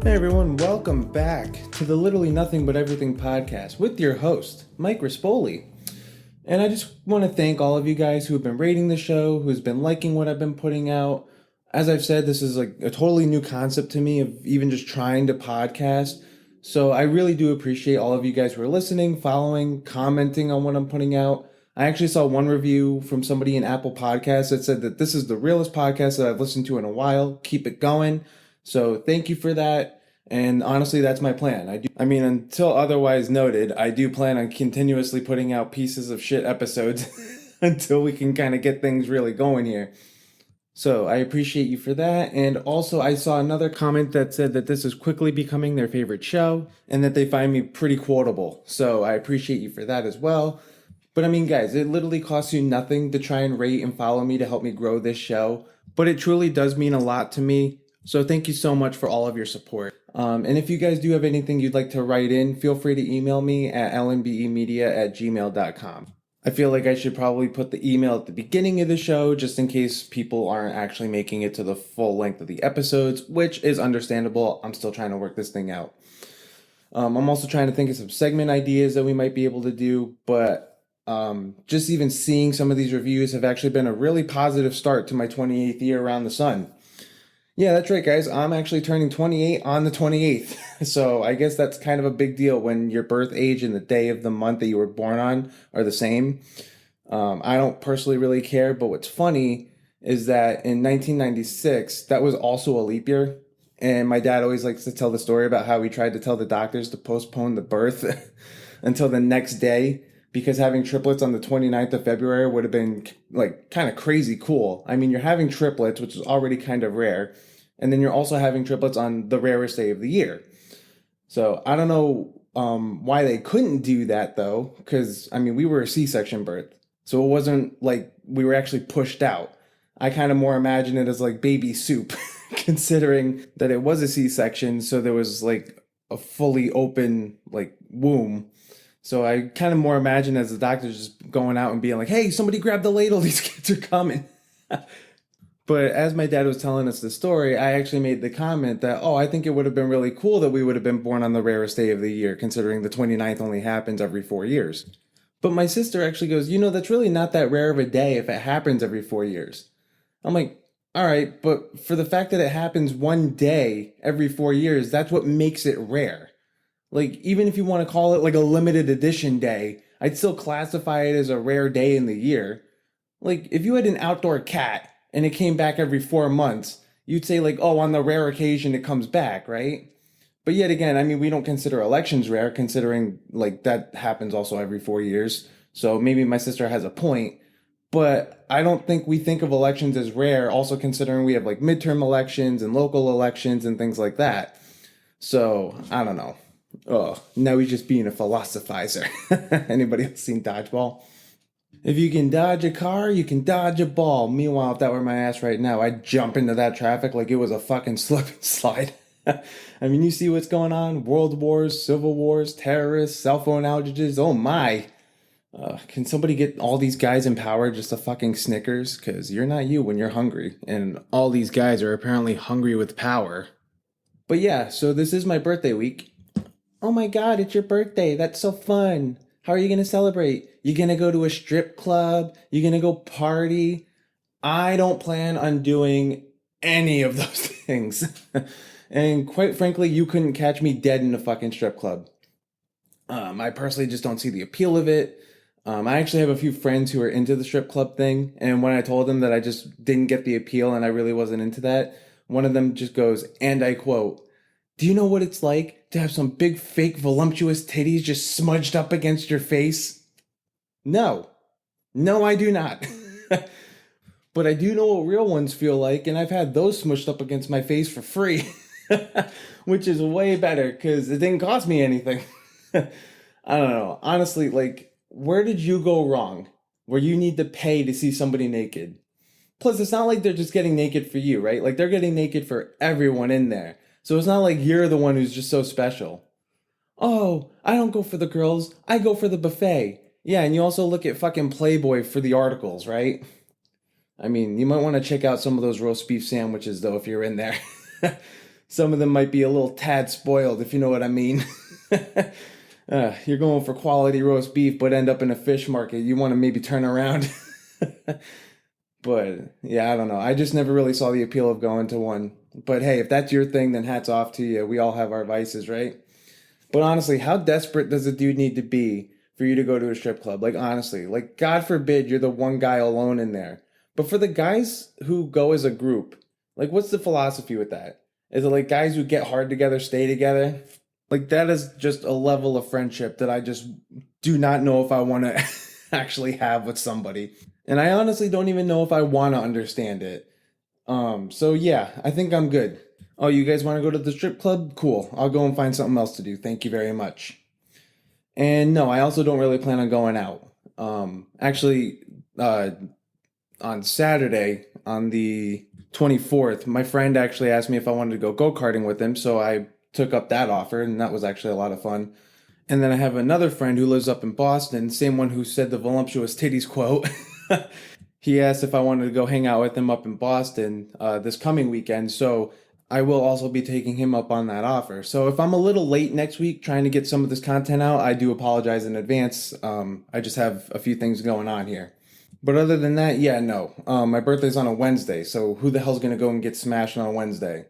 Hey everyone, welcome back to the Literally Nothing But Everything podcast with your host, Mike Rispoli. And I just want to thank all of you guys who have been rating the show, who's been liking what I've been putting out. As I've said, this is like a totally new concept to me of even just trying to podcast. So I really do appreciate all of you guys who are listening, following, commenting on what I'm putting out. I actually saw one review from somebody in Apple Podcasts that said that this is the realest podcast that I've listened to in a while. Keep it going. So thank you for that. And honestly, that's my plan. Until otherwise noted, I do plan on continuously putting out pieces of shit episodes until we can kind of get things really going here. So I appreciate you for that. And also, I saw another comment that said that this is quickly becoming their favorite show and that they find me pretty quotable. So I appreciate you for that as well. But I mean, guys, it literally costs you nothing to try and rate and follow me to help me grow this show. But it truly does mean a lot to me. So thank you so much for all of your support. And if you guys do have anything you'd like to write in, feel free to email me at lnbemedia@gmail.com. I feel like I should probably put the email at the beginning of the show just in case people aren't actually making it to the full length of the episodes, which is understandable. I'm still trying to work this thing out. I'm also trying to think of some segment ideas that we might be able to do, but just even seeing some of these reviews have actually been a really positive start to my 28th year around the sun. Yeah, that's right, guys. I'm actually turning 28 on the 28th. So I guess that's kind of a big deal when your birth age and the day of the month that you were born on are the same. I don't personally really care, but what's funny is that in 1996, that was also a leap year. And my dad always likes to tell the story about how he tried to tell the doctors to postpone the birth until the next day because having triplets on the 29th of February would have been like kind of crazy cool. I mean, you're having triplets, which is already kind of rare. And then you're also having triplets on the rarest day of the year. So I don't know why they couldn't do that, though, because, I mean, we were a C-section birth. So it wasn't like we were actually pushed out. I kind of more imagine it as like baby soup, considering that it was a C-section. So there was like a fully open like womb. So I kind of more imagine as the doctor just going out and being like, hey, somebody grab the ladle. These kids are coming. But as my dad was telling us the story, I actually made the comment that, I think it would have been really cool that we would have been born on the rarest day of the year, considering the 29th only happens every 4 years. But my sister actually goes, that's really not that rare of a day if it happens every 4 years. I'm like, all right, but for the fact that it happens one day every 4 years, that's what makes it rare. Like, even if you want to call it like a limited edition day, I'd still classify it as a rare day in the year. Like, if you had an outdoor cat and it came back every 4 months, you'd say like, on the rare occasion it comes back, right? But yet again, I mean, we don't consider elections rare, considering like that happens also every 4 years. So maybe my sister has a point, but I don't think we think of elections as rare, also considering we have like midterm elections and local elections and things like that. So I don't know. Oh, now he's just being a philosophizer. Anybody else seen Dodgeball? If you can dodge a car, you can dodge a ball. Meanwhile, if that were my ass right now, I'd jump into that traffic like it was a fucking slip and slide. I mean, you see what's going on? World wars, civil wars, terrorists, cell phone outages. Oh my. Can somebody get all these guys in power just a fucking Snickers? Because you're not you when you're hungry. And all these guys are apparently hungry with power. But yeah, so this is my birthday week. Oh my god, it's your birthday. That's so fun. How are you going to celebrate? You going to go to a strip club? You going to go party? I don't plan on doing any of those things. And quite frankly, you couldn't catch me dead in a fucking strip club. I personally just don't see the appeal of it. I actually have a few friends who are into the strip club thing. And when I told them that I just didn't get the appeal and I really wasn't into that, one of them just goes, and I quote, "Do you know what it's like to have some big fake voluptuous titties just smudged up against your face?" No. No, I do not. But I do know what real ones feel like, and I've had those smushed up against my face for free. Which is way better, because it didn't cost me anything. I don't know. Honestly, like, where did you go wrong? Where you need to pay to see somebody naked? Plus, it's not like they're just getting naked for you, right? Like, they're getting naked for everyone in there. So it's not like you're the one who's just so special. Oh, I don't go for the girls. I go for the buffet. Yeah, and you also look at fucking Playboy for the articles, right? I mean, you might want to check out some of those roast beef sandwiches, though, if you're in there. Some of them might be a little tad spoiled, if you know what I mean. You're going for quality roast beef, but end up in a fish market. You want to maybe turn around. But yeah, I don't know. I just never really saw the appeal of going to one. But hey, if that's your thing, then hats off to you. We all have our vices, right? But honestly, how desperate does a dude need to be for you to go to a strip club? Like, honestly, like, God forbid you're the one guy alone in there. But for the guys who go as a group, like, what's the philosophy with that? Is it like guys who get hard together stay together? Like, that is just a level of friendship that I just do not know if I want to actually have with somebody. And I honestly don't even know if I want to understand it. So yeah, I think I'm good. Oh, you guys want to go to the strip club? Cool. I'll go and find something else to do. Thank you very much. And no, I also don't really plan on going out. Actually, on Saturday, on the 24th, my friend actually asked me if I wanted to go karting with him, so I took up that offer, and that was actually a lot of fun. And then I have another friend who lives up in Boston, same one who said the voluptuous titties quote. He asked if I wanted to go hang out with him up in Boston this coming weekend, so I will also be taking him up on that offer. So if I'm a little late next week trying to get some of this content out, I do apologize in advance. I just have a few things going on here. But other than that, yeah, no. My birthday's on a Wednesday, so who the hell's gonna go and get smashed on a Wednesday?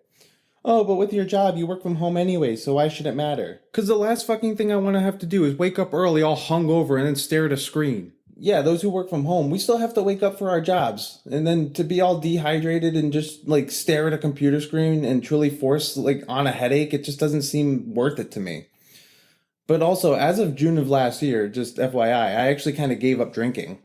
Oh, but with your job, you work from home anyway, so why should it matter? Because the last fucking thing I want to have to do is wake up early all hungover and then stare at a screen. Yeah, those who work from home, we still have to wake up for our jobs. And then to be all dehydrated and just like stare at a computer screen and truly force like on a headache, it just doesn't seem worth it to me. But also, as of June of last year, just FYI, I actually kind of gave up drinking.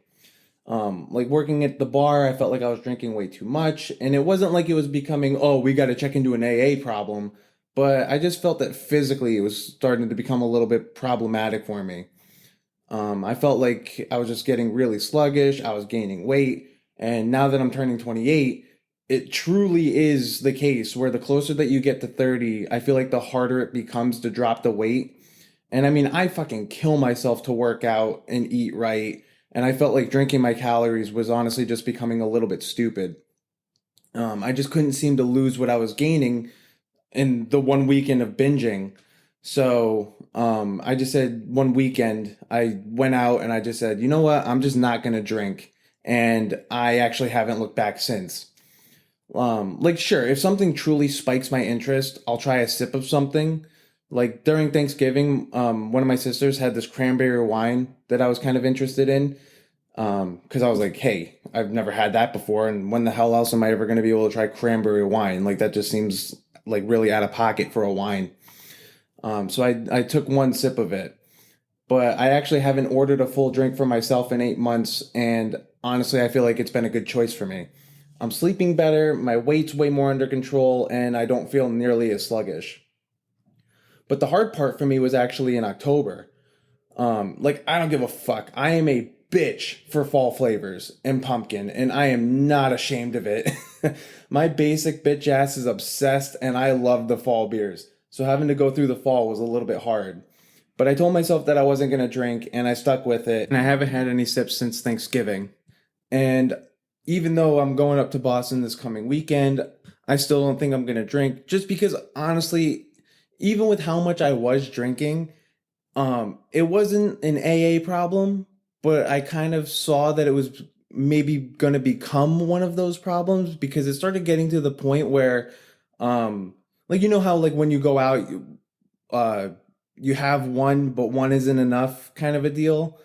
Like working at the bar, I felt like I was drinking way too much, and it wasn't like it was becoming, oh, we got to check into an AA problem, but I just felt that physically it was starting to become a little bit problematic for me. I felt like I was just getting really sluggish, I was gaining weight, and now that I'm turning 28, it truly is the case where the closer that you get to 30, I feel like the harder it becomes to drop the weight. And I mean, I fucking kill myself to work out and eat right. And I felt like drinking my calories was honestly just becoming a little bit stupid. I just couldn't seem to lose what I was gaining in the one weekend of binging. So I just said one weekend, I went out and I just said, you know what? I'm just not going to drink. And I actually haven't looked back since. Like, sure, if something truly spikes my interest, I'll try a sip of something. Like during Thanksgiving, one of my sisters had this cranberry wine that I was kind of interested in. Because I was like, hey, I've never had that before, and when the hell else am I ever going to be able to try cranberry wine? Like that just seems like really out of pocket for a wine. So I took one sip of it, but I actually haven't ordered a full drink for myself in 8 months, and honestly, I feel like it's been a good choice for me. I'm sleeping better, my weight's way more under control, and I don't feel nearly as sluggish. But the hard part for me was actually in October. Like I don't give a fuck. I am a bitch for fall flavors and pumpkin, and I am not ashamed of it. My basic bitch ass is obsessed, and I love the fall beers. So having to go through the fall was a little bit hard. But I told myself that I wasn't going to drink, and I stuck with it. And I haven't had any sips since Thanksgiving. And even though I'm going up to Boston this coming weekend, I still don't think I'm going to drink. Just because, honestly, even with how much I was drinking, it wasn't an AA problem, but I kind of saw that it was maybe going to become one of those problems because it started getting to the point where, like, you know how, like, when you go out, uh, you have one, but one isn't enough kind of a deal.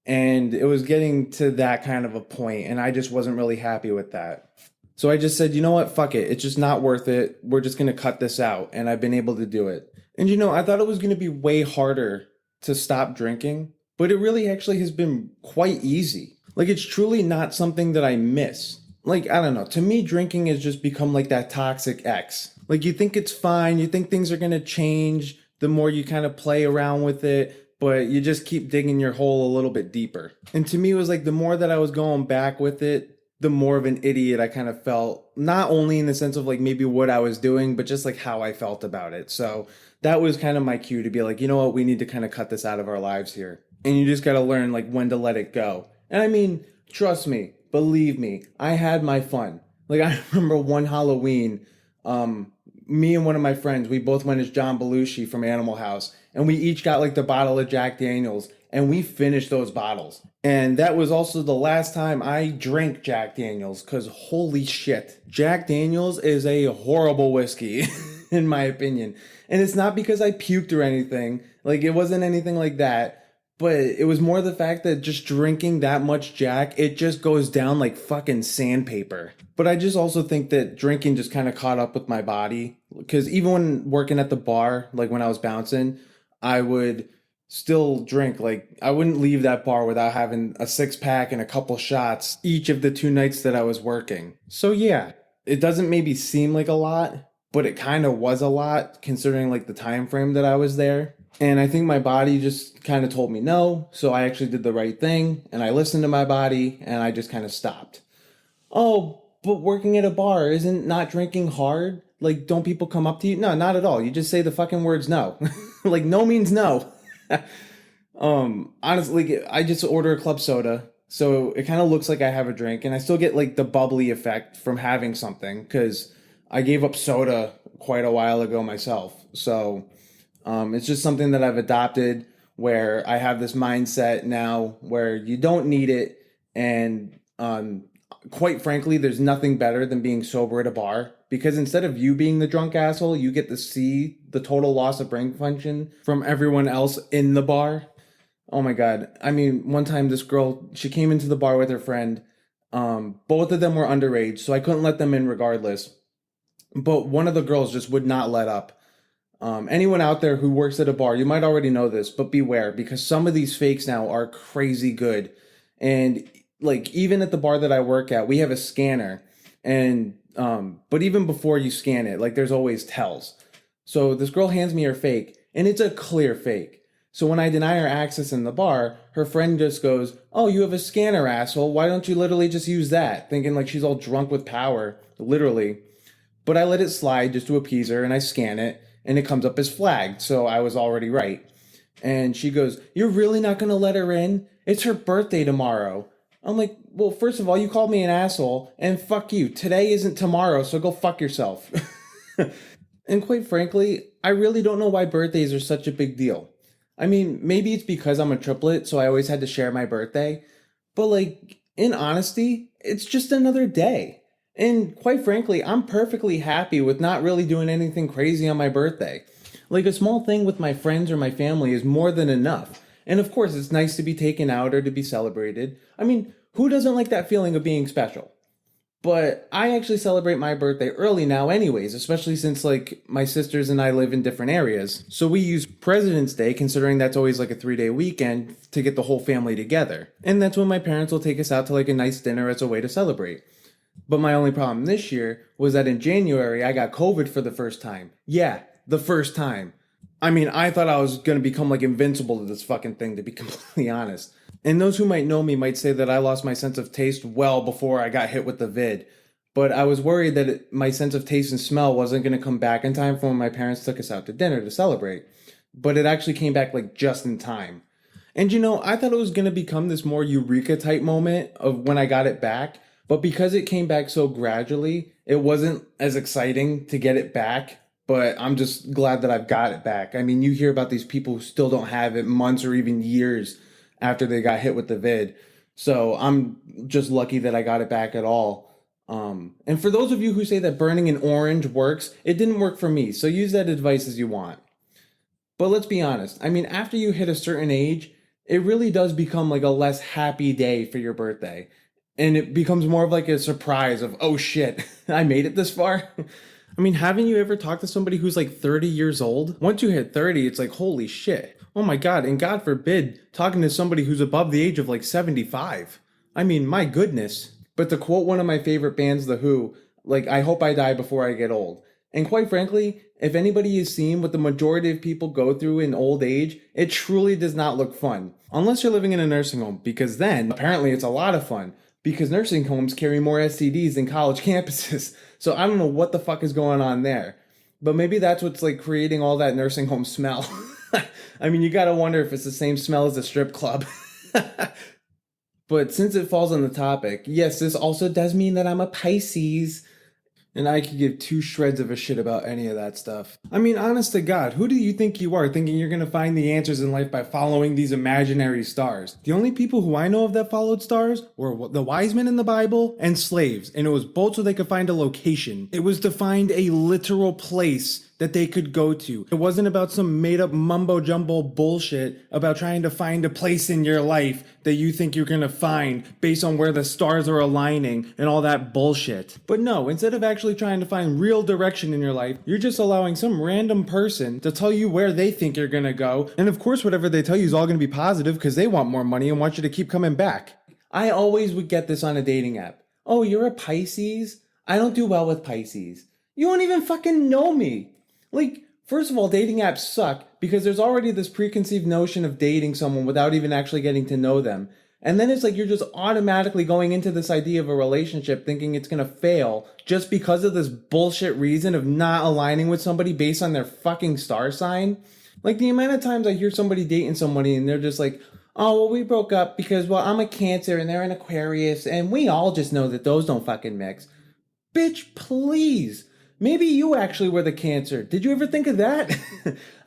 And it was getting to that kind of a point, and I just wasn't really happy with that. So I just said, you know what, fuck it. It's just not worth it. We're just going to cut this out. And I've been able to do it. And you know, I thought it was going to be way harder to stop drinking, but it really actually has been quite easy. Like, it's truly not something that I miss. Like, I don't know. To me, drinking has just become like that toxic ex. Like, you think it's fine. You think things are going to change the more you kind of play around with it, but you just keep digging your hole a little bit deeper. And to me, it was like the more that I was going back with it, the more of an idiot I kind of felt, not only in the sense of like maybe what I was doing, but just like how I felt about it. So that was kind of my cue to be like, you know what, we need to kind of cut this out of our lives here. And you just got to learn like when to let it go. And I mean, trust me, believe me, I had my fun. Like I remember one Halloween, me and one of my friends, we both went as John Belushi from Animal House, and we each got like the bottle of Jack Daniels, and we finished those bottles. And that was also the last time I drank Jack Daniels, because holy shit, Jack Daniels is a horrible whiskey, in my opinion. And it's not because I puked or anything, like it wasn't anything like that. But it was more the fact that just drinking that much Jack, it just goes down like fucking sandpaper. But I just also think that drinking just kind of caught up with my body. Because even when working at the bar, like when I was bouncing, I would still drink. Like I wouldn't leave that bar without having a 6 pack and a couple shots each of the 2 nights that I was working. So yeah, it doesn't maybe seem like a lot, but it kind of was a lot considering like the time frame that I was there. And I think my body just kind of told me no. So I actually did the right thing and I listened to my body and I just kind of stopped. Oh, but working at a bar isn't not drinking hard? Like, don't people come up to you? No, not at all. You just say the fucking words no. Like, no means no. Honestly, I just order a club soda. So it kind of looks like I have a drink and I still get like the bubbly effect from having something because I gave up soda quite a while ago myself. So it's just something that I've adopted where I have this mindset now where you don't need it. And quite frankly, there's nothing better than being sober at a bar because instead of you being the drunk asshole, you get to see the total loss of brain function from everyone else in the bar. Oh my God. I mean, one time this girl, she came into the bar with her friend. Both of them were underage, so I couldn't let them in regardless. But one of the girls just would not let up. Anyone out there who works at a bar, you might already know this, but beware because some of these fakes now are crazy good. And like even at the bar that I work at, we have a scanner. And but even before you scan it, like there's always tells. So this girl hands me her fake, and it's a clear fake. So when I deny her access in the bar, her friend just goes, "Oh, you have a scanner, asshole. Why don't you literally just use that?" Thinking like she's all drunk with power, literally. But I let it slide just to appease her, and I scan it and it comes up as flagged, so I was already right. And she goes, "You're really not going to let her in? It's her birthday tomorrow." I'm like, "Well, first of all, you called me an asshole, and fuck you. Today isn't tomorrow, so go fuck yourself." And quite frankly, I really don't know why birthdays are such a big deal. I mean, maybe it's because I'm a triplet, so I always had to share my birthday. But like, in honesty, it's just another day. And quite frankly, I'm perfectly happy with not really doing anything crazy on my birthday. Like a small thing with my friends or my family is more than enough. And of course, it's nice to be taken out or to be celebrated. I mean, who doesn't like that feeling of being special? But I actually celebrate my birthday early now anyways, especially since like my sisters and I live in different areas. So we use President's Day, considering that's always like a 3-day weekend, to get the whole family together. And that's when my parents will take us out to like a nice dinner as a way to celebrate. But my only problem this year was that in January, I got COVID for the first time. Yeah, the first time. I mean, I thought I was going to become like invincible to this fucking thing, to be completely honest. And those who might know me might say that I lost my sense of taste well before I got hit with the vid. But I was worried that my sense of taste and smell wasn't going to come back in time for when my parents took us out to dinner to celebrate. But it actually came back like just in time. And you know, I thought it was going to become this more eureka type moment of when I got it back. But because it came back so gradually, it wasn't as exciting to get it back. But I'm just glad that I've got it back. I mean, you hear about these people who still don't have it months or even years after they got hit with the vid. So I'm just lucky that I got it back at all. And for those of you who say that burning an orange works, it didn't work for me. So use that advice as you want. But let's be honest. I mean, after you hit a certain age, it really does become like a less happy day for your birthday. And it becomes more of like a surprise of, oh shit, I made it this far. I mean, haven't you ever talked to somebody who's like 30 years old? Once you hit 30, it's like, holy shit. Oh my God. And God forbid, talking to somebody who's above the age of like 75. I mean, my goodness. But to quote one of my favorite bands, The Who, like, I hope I die before I get old. And quite frankly, if anybody has seen what the majority of people go through in old age, it truly does not look fun. Unless you're living in a nursing home, because then apparently it's a lot of fun. Because nursing homes carry more STDs than college campuses. So I don't know what the fuck is going on there. But maybe that's what's like creating all that nursing home smell. I mean, you gotta wonder if it's the same smell as a strip club. But since it falls on the topic, yes, this also does mean that I'm a Pisces. And I could give two shreds of a shit about any of that stuff. I mean, honest to God, who do you think you are thinking you're gonna find the answers in life by following these imaginary stars? The only people who I know of that followed stars were the wise men in the Bible and slaves, and it was both so they could find a location. It was to find a literal place that they could go to. It wasn't about some made up mumbo jumbo bullshit about trying to find a place in your life that you think you're gonna find based on where the stars are aligning and all that bullshit. But no, instead of actually trying to find real direction in your life, you're just allowing some random person to tell you where they think you're gonna go. And of course, whatever they tell you is all gonna be positive because they want more money and want you to keep coming back. I always would get this on a dating app. Oh, you're a Pisces? I don't do well with Pisces. You don't even fucking know me. Like, first of all, dating apps suck because there's already this preconceived notion of dating someone without even actually getting to know them. And then it's like you're just automatically going into this idea of a relationship thinking it's going to fail just because of this bullshit reason of not aligning with somebody based on their fucking star sign. Like, the amount of times I hear somebody dating somebody and they're just like, oh, well, we broke up because, well, I'm a Cancer and they're an Aquarius and we all just know that those don't fucking mix. Bitch, please. Maybe you actually were the Cancer. Did you ever think of that?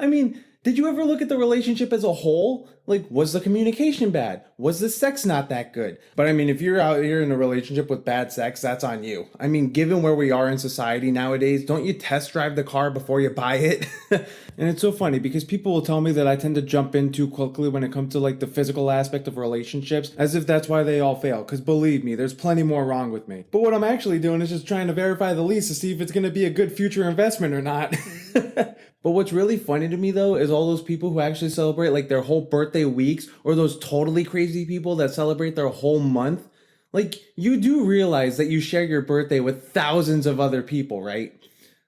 I mean, did you ever look at the relationship as a whole? Like, was the communication bad? Was the sex not that good? But I mean, if you're out here in a relationship with bad sex, that's on you. I mean, given where we are in society nowadays, don't you test drive the car before you buy it? And it's so funny because people will tell me that I tend to jump in too quickly when it comes to like the physical aspect of relationships, as if that's why they all fail. Because believe me, there's plenty more wrong with me. But what I'm actually doing is just trying to verify the lease to see if it's going to be a good future investment or not. But what's really funny to me though is all those people who actually celebrate like their whole birthday weeks, or those totally crazy people that celebrate their whole month. Like, you do realize that you share your birthday with thousands of other people, right?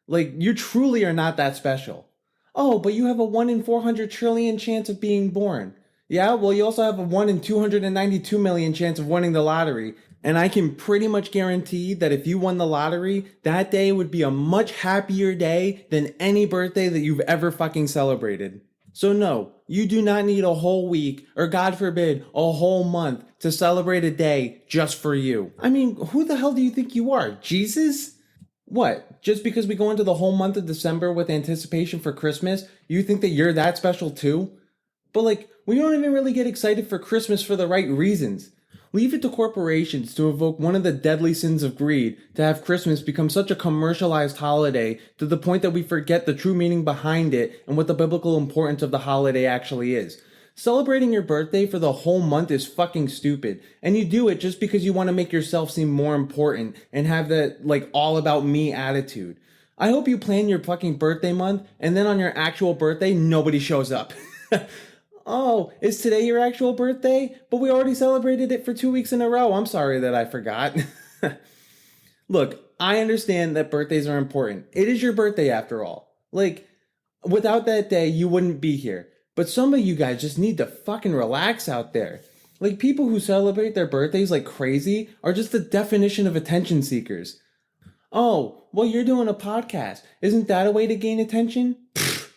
Like, you truly are not that special. Oh, but you have a 1 in 400 trillion chance of being born. Yeah, well, you also have a 1 in 292 million chance of winning the lottery. And I can pretty much guarantee that if you won the lottery, that day would be a much happier day than any birthday that you've ever fucking celebrated. So no, you do not need a whole week, or God forbid, a whole month to celebrate a day just for you. I mean, who the hell do you think you are? Jesus? What? Just because we go into the whole month of December with anticipation for Christmas, you think that you're that special too? But like, we don't even really get excited for Christmas for the right reasons. Leave it to corporations to evoke one of the deadly sins of greed to have Christmas become such a commercialized holiday to the point that we forget the true meaning behind it and what the biblical importance of the holiday actually is. Celebrating your birthday for the whole month is fucking stupid, and you do it just because you want to make yourself seem more important and have that like all about me attitude. I hope you plan your fucking birthday month and then on your actual birthday nobody shows up. Oh, is today your actual birthday? But we already celebrated it for 2 weeks in a row. I'm sorry that I forgot. Look, I understand that birthdays are important. It is your birthday after all. Like, without that day, you wouldn't be here. But some of you guys just need to fucking relax out there. Like, people who celebrate their birthdays like crazy are just the definition of attention seekers. Oh, well, you're doing a podcast. Isn't that a way to gain attention? Pfft,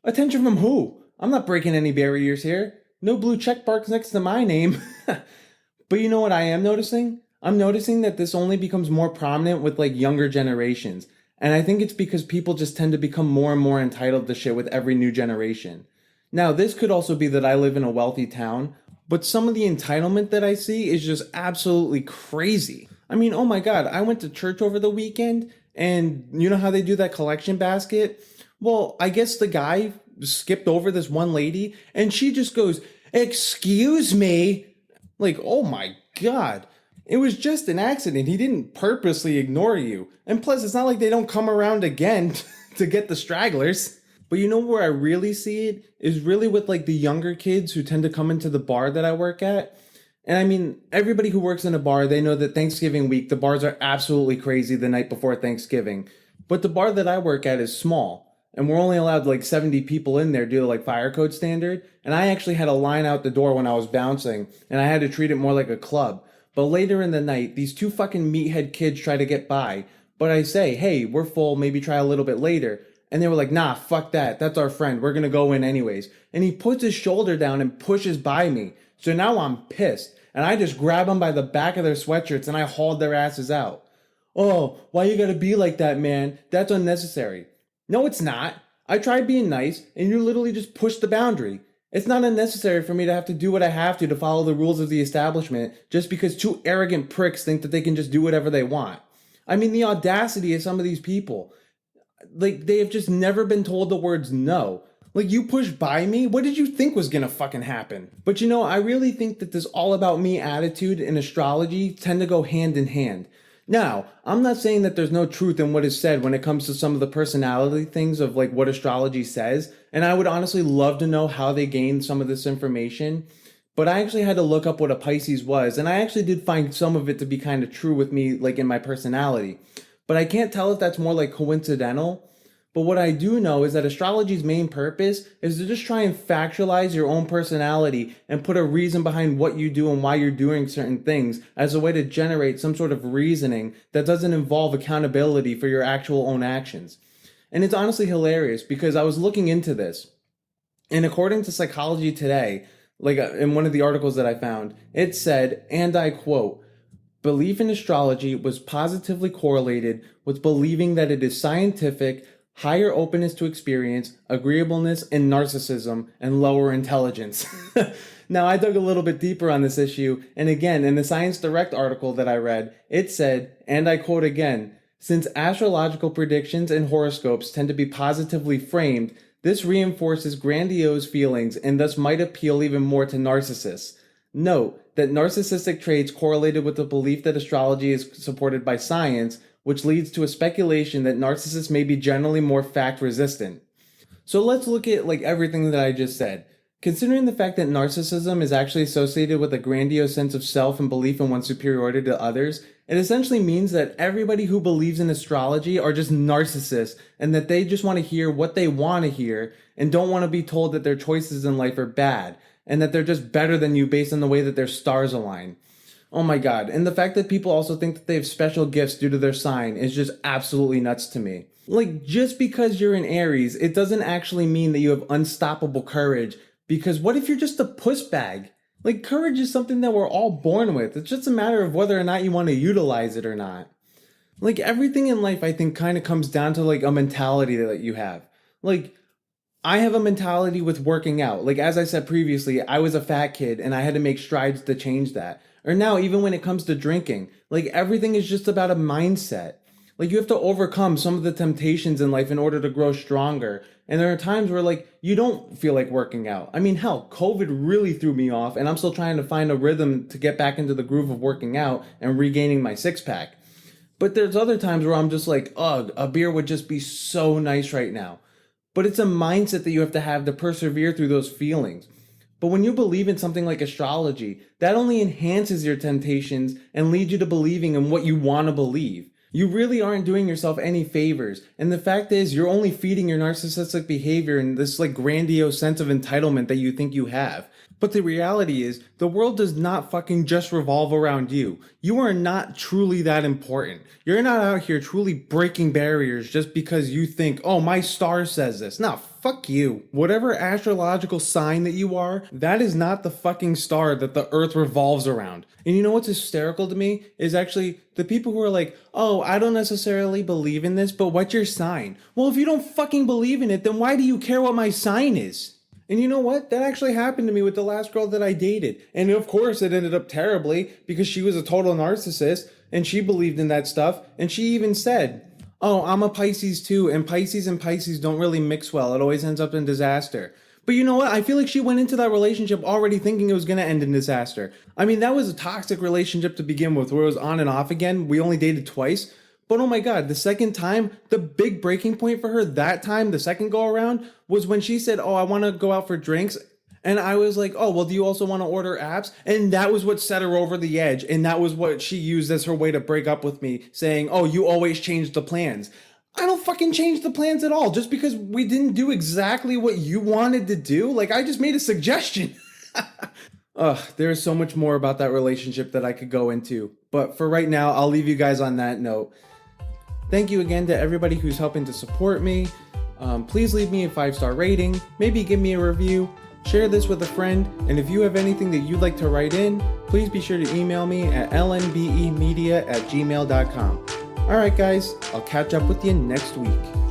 attention from who? I'm not breaking any barriers here. No blue check marks next to my name. But you know what I am noticing? I'm noticing that this only becomes more prominent with like younger generations. And I think it's because people just tend to become more and more entitled to shit with every new generation. Now, this could also be that I live in a wealthy town, but some of the entitlement that I see is just absolutely crazy. I mean, oh my God, I went to church over the weekend, and you know how they do that collection basket? Well, I guess the guy skipped over this one lady and she just goes, "Excuse me." Like, oh my God. It was just an accident. He didn't purposely ignore you. And plus, it's not like they don't come around again to get the stragglers. But you know where I really see it is really with like the younger kids who tend to come into the bar that I work at. And I mean, everybody who works in a bar, they know that Thanksgiving week, the bars are absolutely crazy the night before Thanksgiving. But the bar that I work at is small. And we're only allowed like 70 people in there due to like fire code standard. And I actually had a line out the door when I was bouncing, and I had to treat it more like a club. But later in the night, these two fucking meathead kids try to get by. But I say, hey, we're full, maybe try a little bit later. And they were like, nah, fuck that. That's our friend. We're gonna go in anyways. And he puts his shoulder down and pushes by me. So now I'm pissed. And I just grab them by the back of their sweatshirts and I hauled their asses out. Oh, why you gotta be like that, man? That's unnecessary. No, it's not. I tried being nice, and you literally just pushed the boundary. It's not unnecessary for me to have to do what I have to follow the rules of the establishment just because two arrogant pricks think that they can just do whatever they want. I mean, the audacity of some of these people. Like, they have just never been told the words no. Like, you pushed by me? What did you think was gonna fucking happen? But you know, I really think that this all about me attitude and astrology tend to go hand in hand. Now, I'm not saying that there's no truth in what is said when it comes to some of the personality things of like what astrology says, and I would honestly love to know how they gained some of this information. But I actually had to look up what a Pisces was, and I actually did find some of it to be kind of true with me, like in my personality. But I can't tell if that's more like coincidental. But what I do know is that astrology's main purpose is to just try and factualize your own personality and put a reason behind what you do and why you're doing certain things as a way to generate some sort of reasoning that doesn't involve accountability for your actual own actions. And it's honestly hilarious because I was looking into this, and according to Psychology Today, like in one of the articles that I found, it said, and I quote, belief in astrology was positively correlated with believing that it is scientific, higher openness to experience, agreeableness, and narcissism, and lower intelligence. Now, I dug a little bit deeper on this issue, and again, in the Science Direct article that I read, it said, and I quote again, since astrological predictions and horoscopes tend to be positively framed, this reinforces grandiose feelings and thus might appeal even more to narcissists. Note that narcissistic traits correlated with the belief that astrology is supported by science, which leads to a speculation that narcissists may be generally more fact resistant. So let's look at like everything that I just said. Considering the fact that narcissism is actually associated with a grandiose sense of self and belief in one's superiority to others, it essentially means that everybody who believes in astrology are just narcissists and that they just want to hear what they want to hear and don't want to be told that their choices in life are bad and that they're just better than you based on the way that their stars align. Oh my god, and the fact that people also think that they have special gifts due to their sign is just absolutely nuts to me. Like, just because you're an Aries, it doesn't actually mean that you have unstoppable courage, because what if you're just a puss bag? Like, courage is something that we're all born with. It's just a matter of whether or not you want to utilize it or not. Like, everything in life, I think, kind of comes down to, like, a mentality that you have. Like, I have a mentality with working out. Like, as I said previously, I was a fat kid, and I had to make strides to change that. Or now, even when it comes to drinking, like, everything is just about a mindset. Like, you have to overcome some of the temptations in life in order to grow stronger. And there are times where, like, you don't feel like working out. I mean, hell, COVID really threw me off, and I'm still trying to find a rhythm to get back into the groove of working out and regaining my six-pack. But there's other times where I'm just like, ugh, a beer would just be so nice right now. But it's a mindset that you have to persevere through those feelings. But when you believe in something like astrology, that only enhances your temptations and leads you to believing in what you want to believe. You really aren't doing yourself any favors. And the fact is, you're only feeding your narcissistic behavior and this like grandiose sense of entitlement that you think you have. But the reality is, the world does not fucking just revolve around you. You are not truly that important. You're not out here truly breaking barriers just because you think, oh, my star says this. No, fuck you. Whatever astrological sign that you are, that is not the fucking star that the earth revolves around. And you know what's hysterical to me is actually the people who are like, oh, I don't necessarily believe in this, but what's your sign? Well, if you don't fucking believe in it, then why do you care what my sign is? And you know what? That actually happened to me with the last girl that I dated. And of course it ended up terribly because she was a total narcissist and she believed in that stuff. And she even said, oh, I'm a Pisces too. And Pisces don't really mix well. It always ends up in disaster. But you know what? I feel like she went into that relationship already thinking it was going to end in disaster. I mean, that was a toxic relationship to begin with where it was on and off again. We only dated twice. But oh my god, the second time, the big breaking point for her that time, the second go around, was when she said, oh, I want to go out for drinks. And I was like, oh, well, do you also want to order apps? And that was what set her over the edge. And that was what she used as her way to break up with me, saying, oh, you always change the plans. I don't fucking change the plans at all. Just because we didn't do exactly what you wanted to do. Like, I just made a suggestion. There's so much more about that relationship that I could go into. But for right now, I'll leave you guys on that note. Thank you again to everybody who's helping to support me. Please leave me a 5-star rating. Maybe give me a review. Share this with a friend. And if you have anything that you'd like to write in, please be sure to email me at lnbemedia@gmail.com. All right, guys, I'll catch up with you next week.